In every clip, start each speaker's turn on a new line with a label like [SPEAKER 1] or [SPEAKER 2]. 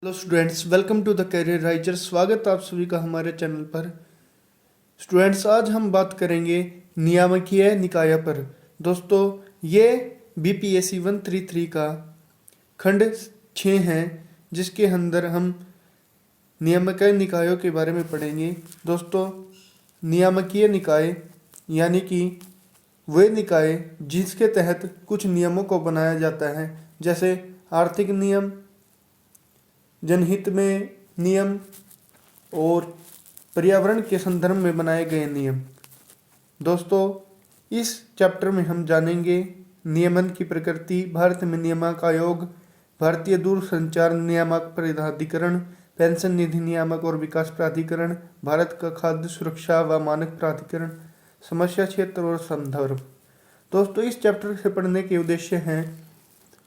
[SPEAKER 1] Hello students, welcome to the career riser. स्वागत है आप सभी का हमारे चैनल पर। स्टूडेंट्स, आज हम बात करेंगे नियामकीय निकाय पर। दोस्तों, ये बीपीएससी 133 का खंड 6 है, जिसके अंदर हम नियामकीय निकायों के बारे में पढ़ेंगे। दोस्तों, नियामकीय निकाय यानी कि वे निकाय जिसके तहत कुछ नियमों को बनाया जाता है, जैसे आर्थिक नियम, जनहित में नियम और पर्यावरण के संदर्भ में बनाए गए नियम। दोस्तों, इस चैप्टर में हम जानेंगे नियमन की प्रकृति, भारत में नियामक आयोग, भारतीय दूरसंचार नियामक प्राधिकरण, पेंशन निधि नियामक और विकास प्राधिकरण, भारत का खाद्य सुरक्षा व मानक प्राधिकरण, समस्या क्षेत्र और संदर्भ। दोस्तों, इस चैप्टर से पढ़ने के उद्देश्य हैं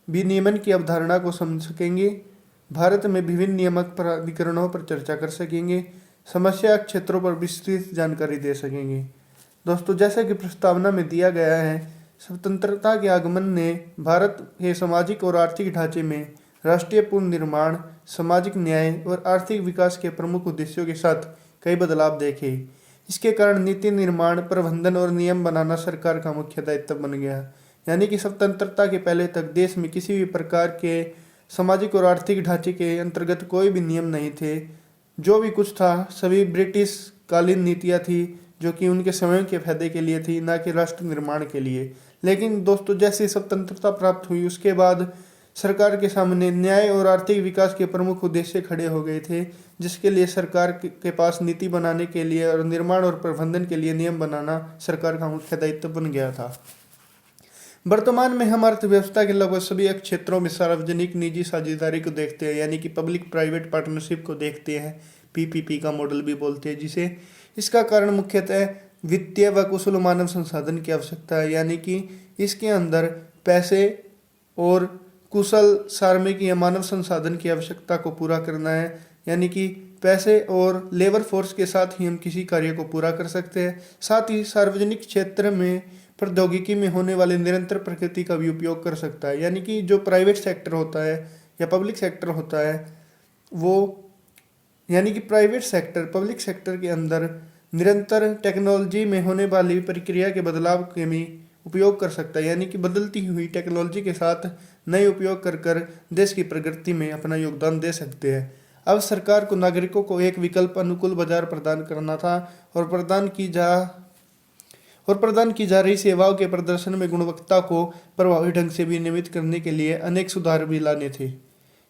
[SPEAKER 1] विनियमन की अवधारणा को समझ सकेंगे, भारत में विभिन्न नियामक प्राधिकरणों पर चर्चा कर सकेंगे, समस्या क्षेत्रों पर विस्तृत जानकारी दे सकेंगे। दोस्तों, जैसा कि प्रस्तावना में दिया गया है, स्वतंत्रता के आगमन ने भारत के सामाजिक और आर्थिक ढांचे में राष्ट्रीय पुनर्निर्माण, सामाजिक न्याय और आर्थिक विकास के प्रमुख उद्देश्यों के साथ कई बदलाव देखे। इसके कारण नीति निर्माण, प्रबंधन और नियम बनाना सरकार का मुख्य दायित्व बन गया। यानी कि स्वतंत्रता के पहले तक देश में किसी भी प्रकार के सामाजिक और आर्थिक ढांचे के अंतर्गत कोई भी नियम नहीं थे। जो भी कुछ था सभी ब्रिटिश कालीन नीतियाँ थी, जो कि उनके स्वयं के फायदे के लिए थी, ना कि राष्ट्र निर्माण के लिए। लेकिन दोस्तों, जैसे स्वतंत्रता प्राप्त हुई उसके बाद सरकार के सामने न्याय और आर्थिक विकास के प्रमुख उद्देश्य खड़े हो गए थे, जिसके लिए सरकार के पास नीति बनाने के लिए और निर्माण और प्रबंधन के लिए नियम बनाना सरकार का मुख्य दायित्व बन गया था। वर्तमान में हम अर्थव्यवस्था के लगभग सभी क्षेत्रों में सार्वजनिक निजी साझेदारी को देखते हैं, यानी कि पब्लिक प्राइवेट पार्टनरशिप को देखते हैं। पीपीपी का मॉडल भी बोलते हैं जिसे। इसका कारण मुख्यतः वित्तीय व कुशल मानव संसाधन की आवश्यकता है, यानी कि इसके अंदर पैसे और कुशल श्रमिक या मानव संसाधन की आवश्यकता को पूरा करना है। यानी कि पैसे और लेबर फोर्स के साथ ही हम किसी कार्य को पूरा कर सकते हैं। साथ ही सार्वजनिक क्षेत्र में प्रौद्योगिकी में होने वाले निरंतर प्रगति का भी उपयोग कर सकता है। यानी कि जो प्राइवेट सेक्टर होता है या पब्लिक सेक्टर होता है, वो यानी कि प्राइवेट सेक्टर पब्लिक सेक्टर के अंदर निरंतर टेक्नोलॉजी में होने वाली प्रक्रिया के बदलाव के भी उपयोग कर सकता है। यानी कि बदलती हुई टेक्नोलॉजी के साथ नए उपयोग कर कर देश की प्रगति में अपना योगदान दे सकते हैं। अब सरकार को नागरिकों को एक विकल्प अनुकूल बाजार प्रदान करना था और प्रदान की जा रही सेवाओं के प्रदर्शन में गुणवत्ता को प्रभावी ढंग से विनियमित करने के लिए अनेक सुधार भी लाने थे।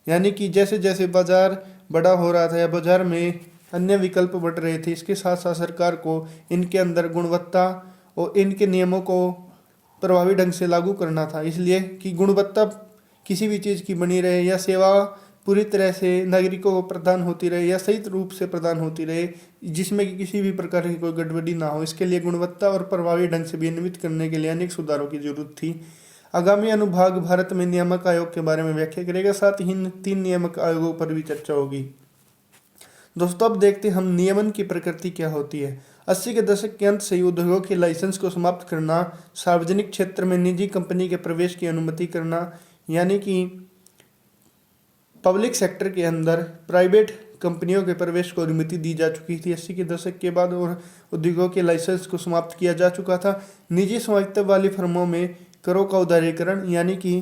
[SPEAKER 1] यानी कि जैसे जैसे बाजार बड़ा हो रहा था या बाजार में अन्य विकल्प बढ़ रहे थे, इसके साथ साथ सरकार को इनके अंदर गुणवत्ता और इनके नियमों को प्रभावी ढंग से लागू करना था। इसलिए कि गुणवत्ता किसी भी चीज़ की बनी रहे या सेवा पूरी तरह से नागरिकों को प्रदान होती रहे या सही रूप से प्रदान होती रहे, जिसमें कि किसी भी प्रकार की कोई गड़बड़ी ना हो। इसके लिए गुणवत्ता और प्रभावी ढंग से विनियमित करने के लिए अनेक सुधारों की जरूरत थी। आगामी अनुभाग भारत में नियामक आयोग के बारे में व्याख्या करेगा, साथ ही 3 नियामक आयोगों पर भी चर्चा होगी। दोस्तों, अब देखते हैं हम नियमन की प्रकृति क्या होती है। 80 के दशक के अंत से ही उद्योगों के लाइसेंस को समाप्त करना, सार्वजनिक क्षेत्र में निजी कंपनी के प्रवेश की अनुमति करना, यानी कि पब्लिक सेक्टर के अंदर प्राइवेट कंपनियों के प्रवेश को अनुमति दी जा चुकी थी 80 के दशक के बाद, और उद्योगों के लाइसेंस को समाप्त किया जा चुका था। निजी स्वामित्व वाली फर्मों में करों का उदारीकरण, यानी कि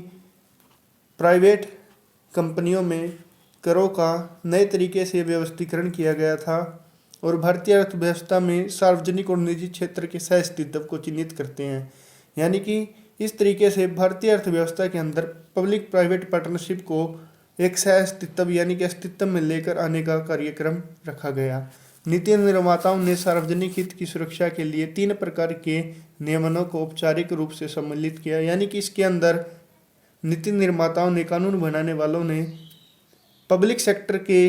[SPEAKER 1] प्राइवेट कंपनियों में करों का नए तरीके से व्यवस्थीकरण किया गया था और भारतीय अर्थव्यवस्था में सार्वजनिक और निजी क्षेत्र के सह अस्तित्व को चिन्हित करते हैं। यानी कि इस तरीके से भारतीय अर्थव्यवस्था के अंदर पब्लिक प्राइवेट पार्टनरशिप को एक सह अस्तित्व यानी कि अस्तित्व में लेकर आने का कार्यक्रम रखा गया। नीति निर्माताओं ने सार्वजनिक हित की सुरक्षा के लिए 3 प्रकार के नियमनों को औपचारिक रूप से सम्मिलित किया। यानी कि इसके अंदर नीति निर्माताओं ने, कानून बनाने वालों ने पब्लिक सेक्टर के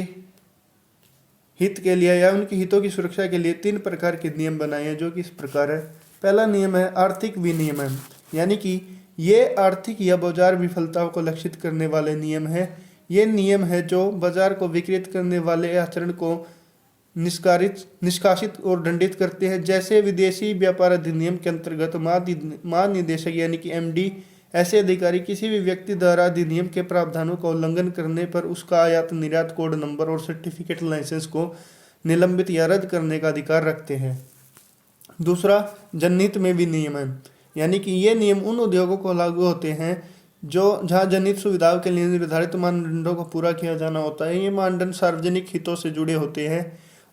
[SPEAKER 1] हित के लिए या उनके हितों की सुरक्षा के लिए 3 प्रकार के नियम बनाए हैं, जो कि इस प्रकार है। पहला नियम है आर्थिक विनियमन, यानी कि ये आर्थिक या बाजार विफलताओं को लक्षित करने वाले नियम है। ये नियम है जो बाजार को विकृत करने वाले आचरण को निष्कासित और दंडित करते हैं। जैसे विदेशी व्यापार अधिनियम के अंतर्गत महानिदेशक यानी कि एमडी ऐसे अधिकारी किसी भी व्यक्ति द्वारा अधिनियम के प्रावधानों का उल्लंघन करने पर उसका आयात निर्यात कोड नंबर और सर्टिफिकेट लाइसेंस को निलंबित या रद्द करने का अधिकार रखते हैं। दूसरा, जनहित में विनियमन, यानी कि ये नियम उन उद्योगों को लागू होते हैं जो जहां जनहित सुविधाओं के लिए निर्धारित मानदंडों को पूरा किया जाना होता है। ये मानदंड सार्वजनिक हितों से जुड़े होते हैं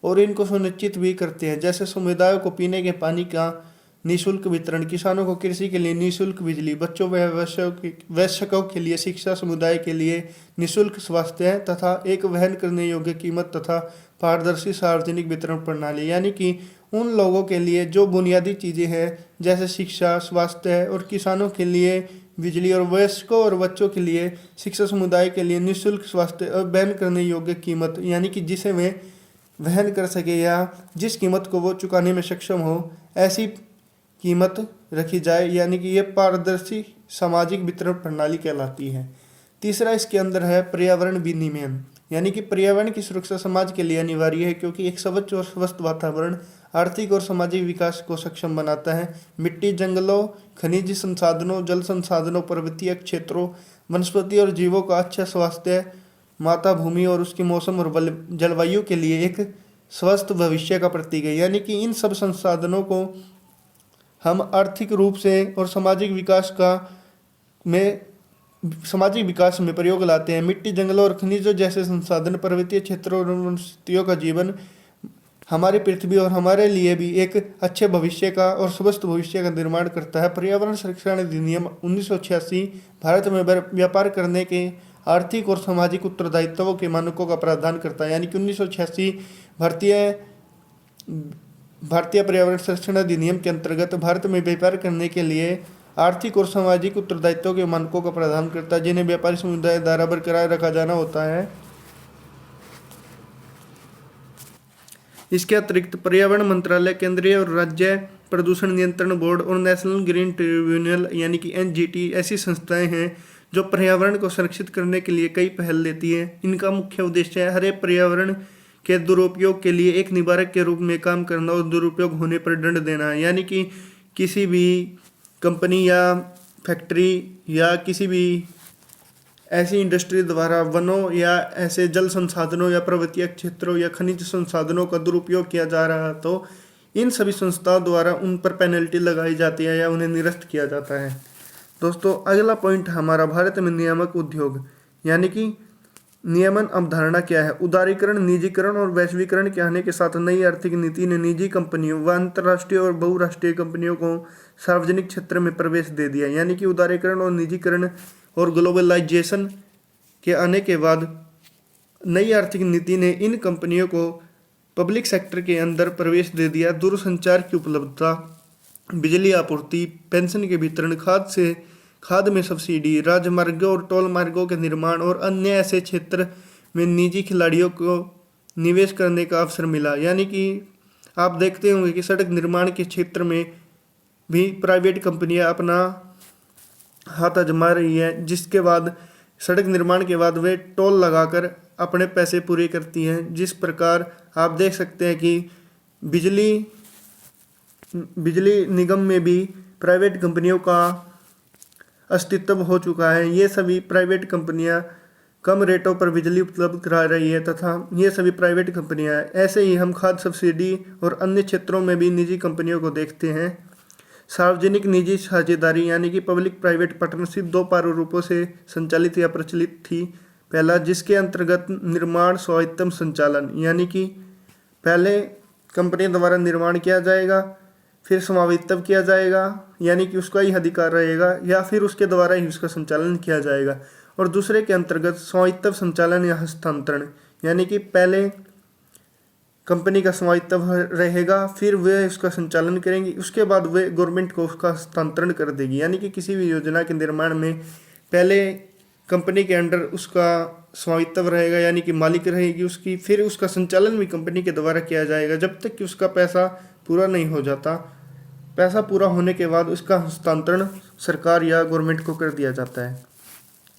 [SPEAKER 1] और इनको सुनिश्चित भी करते हैं, जैसे समुदायों को पीने के पानी का निःशुल्क वितरण, किसानों को कृषि के लिए निःशुल्क बिजली, बच्चों व वयस्कों के लिए शिक्षा, समुदाय के लिए निःशुल्क स्वास्थ्य तथा एक वहन करने योग्य कीमत तथा पारदर्शी सार्वजनिक वितरण प्रणाली, यानी कि उन लोगों के लिए जो बुनियादी चीज़ें हैं जैसे शिक्षा, स्वास्थ्य और किसानों के लिए बिजली और वयस्कों और बच्चों के लिए शिक्षा, समुदाय के लिए निःशुल्क स्वास्थ्य और वहन करने योग्य कीमत, यानी कि जिसे वे वहन कर सके या जिस कीमत को वो चुकाने में सक्षम हो, ऐसी कीमत रखी जाए, यानी कि ये पारदर्शी सामाजिक वितरण प्रणाली कहलाती है। तीसरा इसके अंदर है पर्यावरण विनियमन, यानी कि पर्यावरण की सुरक्षा समाज के लिए अनिवार्य है, क्योंकि एक स्वच्छ और स्वस्थ वातावरण आर्थिक और सामाजिक विकास को सक्षम बनाता है। मिट्टी, जंगलों, खनिज संसाधनों, जल संसाधनों, पर्वतीय क्षेत्रों, वनस्पति और जीवों का अच्छा स्वास्थ्य माता भूमि और उसके मौसम और जलवायु के लिए एक स्वस्थ भविष्य का प्रतीक है। यानी कि इन सब संसाधनों को हम आर्थिक रूप से और सामाजिक विकास में प्रयोग लाते हैं। मिट्टी, जंगलों और खनिजों जैसे संसाधन, पर्वतीय क्षेत्रों और वनस्पतियों का जीवन हमारी पृथ्वी और हमारे लिए भी एक अच्छे भविष्य का और स्वस्थ भविष्य का निर्माण करता है। पर्यावरण संरक्षण अधिनियम 1986 भारत में व्यापार करने के आर्थिक और सामाजिक उत्तरदायित्वों के मानकों का प्रावधान करता है। यानी कि 1986 भारतीय पर्यावरण संरक्षण अधिनियम के अंतर्गत भारत में व्यापार करने के लिए आर्थिक और सामाजिक उत्तरदायित्वों के मानकों का प्रावधान करता है, जिन्हें व्यापारी समुदाय द्वारा बरकरार रखा जाना होता है। इसके अतिरिक्त पर्यावरण मंत्रालय, केंद्रीय और राज्य प्रदूषण नियंत्रण बोर्ड और नेशनल ग्रीन ट्रिब्यूनल यानी कि NGT ऐसी संस्थाएं हैं जो पर्यावरण को संरक्षित करने के लिए कई पहल लेती है। इनका मुख्य उद्देश्य है हरे पर्यावरण के दुरुपयोग के लिए एक निवारक के रूप में काम करना और दुरुपयोग होने पर दंड देना। यानी कि किसी भी कंपनी या फैक्ट्री या किसी भी ऐसी इंडस्ट्री द्वारा वनों या ऐसे जल संसाधनों या पर्वतीय क्षेत्रों या खनिज संसाधनों का दुरुपयोग किया जा रहा है तो इन सभी संस्थाओं द्वारा उन पर पेनल्टी लगाई जाती है या उन्हें निरस्त किया जाता है। दोस्तों, अगला पॉइंट हमारा भारत में नियामक उद्योग यानी कि नियमन अवधारणा क्या है। उदारीकरण, निजीकरण और वैश्वीकरण के आने के साथ नई आर्थिक नीति ने निजी कंपनियों व अंतर्राष्ट्रीय और बहुराष्ट्रीय कंपनियों को सार्वजनिक क्षेत्र में प्रवेश दे दिया। यानी कि उदारीकरण और निजीकरण और ग्लोबलाइजेशन के आने के बाद नई आर्थिक नीति ने इन कंपनियों को पब्लिक सेक्टर के अंदर प्रवेश दे दिया। दूरसंचार की उपलब्धता, बिजली आपूर्ति, पेंशन के वितरण, खाद में सब्सिडी, राजमार्गों और टोल मार्गों के निर्माण और अन्य ऐसे क्षेत्र में निजी खिलाड़ियों को निवेश करने का अवसर मिला। यानी कि आप देखते होंगे कि सड़क निर्माण के क्षेत्र में भी प्राइवेट कंपनियां अपना हाथ आजमा रही है, जिसके बाद सड़क निर्माण के बाद वे टोल लगाकर अपने पैसे पूरे करती हैं। जिस प्रकार आप देख सकते हैं कि बिजली निगम में भी प्राइवेट कंपनियों का अस्तित्व हो चुका है। ये सभी प्राइवेट कंपनियां कम रेटों पर बिजली उपलब्ध करा रही है तथा ये सभी प्राइवेट कंपनियां हैं। ऐसे ही हम खाद सब्सिडी और अन्य क्षेत्रों में भी निजी कंपनियों को देखते हैं। सार्वजनिक निजी साझेदारी यानी कि पब्लिक प्राइवेट पार्टनरशिप दो प्रारूपों से संचालित या प्रचलित थी। पहला, जिसके अंतर्गत निर्माण स्वायत्त संचालन, यानी कि पहले कंपनी द्वारा निर्माण किया जाएगा, फिर स्वामित्व किया जाएगा यानी कि उसका ही अधिकार रहेगा, या फिर उसके द्वारा ही उसका संचालन किया जाएगा। और दूसरे के अंतर्गत स्वामित्व संचालन या हस्तांतरण, यानी कि पहले कंपनी का स्वामित्व रहेगा, फिर वे उसका संचालन करेंगी, उसके बाद वे गवर्नमेंट को उसका हस्तांतरण कर देगी। यानी कि किसी भी योजना के निर्माण में पहले कंपनी के अंडर उसका स्वामित्व रहेगा यानी कि मालिक रहेगी उसकी, फिर उसका संचालन भी कंपनी के द्वारा किया जाएगा जब तक कि उसका पैसा पूरा नहीं हो जाता। पैसा पूरा होने के बाद उसका हस्तांतरण सरकार या गवर्नमेंट को कर दिया जाता है।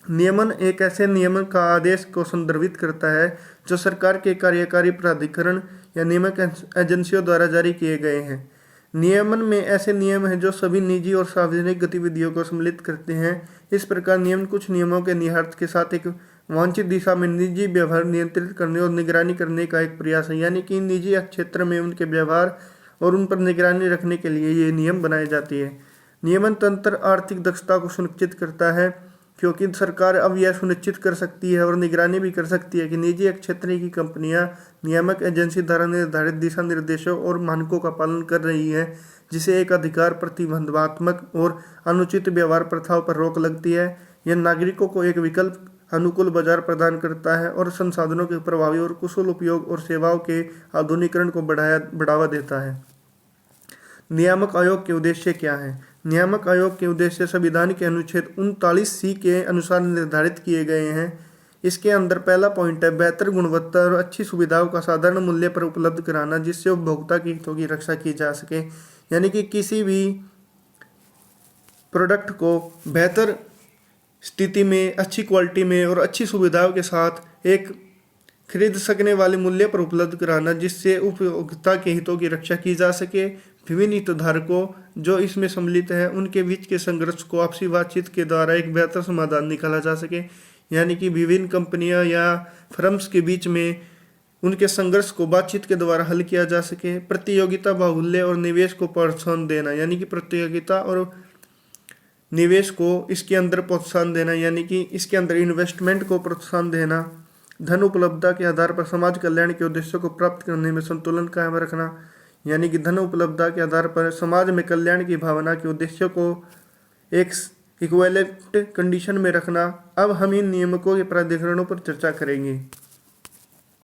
[SPEAKER 1] नियमन एक ऐसे नियमन का आदेश को संदर्भित करता है जो सरकार के कार्यकारी प्राधिकरण या नियामक एजेंसियों द्वारा जारी किए गए हैं। नियमन में ऐसे नियम हैं जो सभी निजी और सार्वजनिक गतिविधियों को सम्मिलित करते हैं। इस प्रकार नियम कुछ नियमों के निहितार्थ के साथ एक वांछित दिशा में निजी व्यवहार नियंत्रित करने और निगरानी करने का एक प्रयास है। यानी कि निजी क्षेत्र में उनके व्यवहार और उन पर निगरानी रखने के लिए ये नियम बनाए जाते हैं। नियमन तंत्र आर्थिक दक्षता को सुनिश्चित करता है, क्योंकि सरकार अब यह सुनिश्चित कर सकती है और निगरानी भी कर सकती है कि निजी क्षेत्र की कंपनियां नियामक एजेंसी द्वारा निर्धारित दिशा निर्देशों और मानकों का पालन कर रही है, जिसे एक अधिकार प्रतिबंधात्मक और अनुचित व्यवहार प्रथाओं पर रोक लगती है। यह नागरिकों को एक विकल्प अनुकूल बाजार प्रदान करता है और संसाधनों के प्रभावी और कुशल उपयोग और सेवाओं के आधुनिकीकरण को बढ़ावा देता है। नियामक आयोग के उद्देश्य क्या है? नियामक आयोग के उद्देश्य संविधान के अनुच्छेद 39C के अनुसार निर्धारित किए गए हैं। इसके अंदर पहला पॉइंट है बेहतर गुणवत्ता और अच्छी सुविधाओं का साधारण मूल्य पर उपलब्ध कराना, जिससे उपभोक्ता की हितों की रक्षा की जा सके। यानी कि किसी भी प्रोडक्ट को बेहतर स्थिति में, अच्छी क्वालिटी में और अच्छी सुविधाओं के साथ एक खरीद सकने वाले मूल्य पर उपलब्ध कराना, जिससे उपभोक्ता के हितों की रक्षा की जा सके। विभिन्न हितधारकों जो इसमें सम्मिलित हैं उनके बीच के संघर्ष को आपसी बातचीत के द्वारा एक बेहतर समाधान निकाला जा सके। यानी कि विभिन्न कंपनियां या फर्म्स के बीच में उनके संघर्ष को बातचीत के द्वारा हल किया जा सके। प्रतियोगिता, बाहुल्य और निवेश को प्रोत्साहन देना, यानी कि प्रतियोगिता और निवेश को इसके अंदर प्रोत्साहन देना, यानी कि इसके अंदर इन्वेस्टमेंट को प्रोत्साहन देना। धन उपलब्धता के आधार पर समाज कल्याण के उद्देश्यों को प्राप्त करने में संतुलन कायम रखना, यानी कि धन उपलब्धता के आधार पर समाज में कल्याण की भावना के उद्देश्यों को एक इक्विवेलेंट कंडीशन में रखना। अब हम इन नियमों के प्राधिकरणों पर चर्चा करेंगे।